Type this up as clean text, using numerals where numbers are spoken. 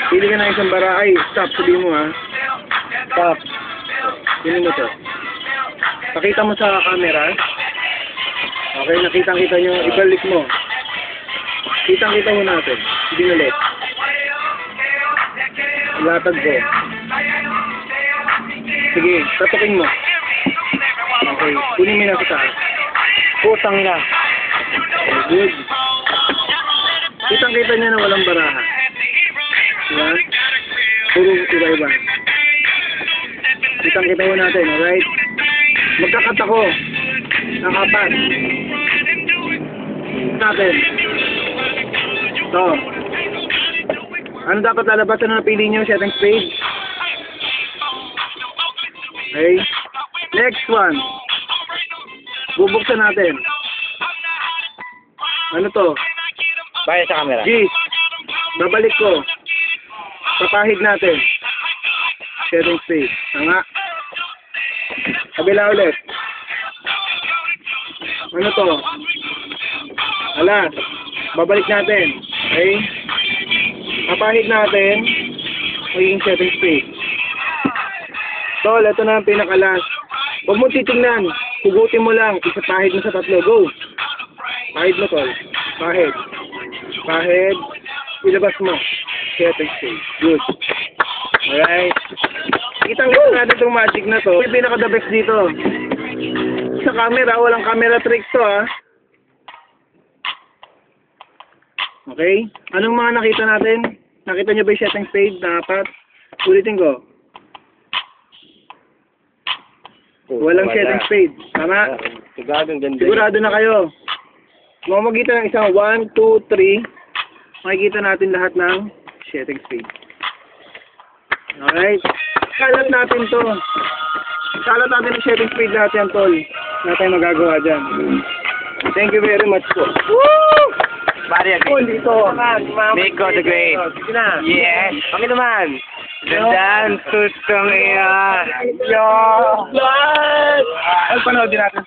Pili ka ng isang bara. Ay, stop. Sabihin mo ha. Stop. Pili mo to. Pakita mo sa camera. Okay, nakitang-kita nyo. Ibalik mo. Kitang-kita mo natin. Binulit. Latag ko. Sige, tatukin mo. Okay, kunin mo na sa taas. Putang ina. Good. Kitang-kita niya na walang baraha. Diba? Puro iba-iba. Kitang-kita mo natin, alright? Magkakat ako. Nakapat. Natin. Ito. Ano dapat lalabas? Ano napili nyo? Setting spade? Okay. Next one. Bubuksan natin. Ano to? Baya sa camera. G. Babalik ko. Papahid natin. Setting spade. Tanga. Kabila ulit. Ano to? Alas. Babalik natin. Okay? Papahid natin. Magiging setting spade. Tol, ito na ang pinakalas. Huwag mo titignan. Hugutin mo lang. Isapahid mo sa tatlo. Go. Pahid mo, tol. Pahid. Pahid. Ilabas mo. Setting spade. Good. Alright. Kitang-kita natin itong magic na to. Yung pinaka-the best dito. Sa camera, walang camera tricks to ha. Okay? Anong mga nakita natin? Nakita nyo ba yung setting spade na apat? Ulitin ko. Walang setting spade. Tama? Sigurado na kayo. Mamamagitan ng isang 1, 2, 3, makikita natin lahat ng setting spade. Alright? Kalat natin to. Kalat natin ang setting spade natin, tol. Na tayo magagawa dyan. Thank you very much po. Woo! Maria, Dito. Miko the Great. Yes. Okay naman. Dandan, tutong iya. Ay, panoodin natin.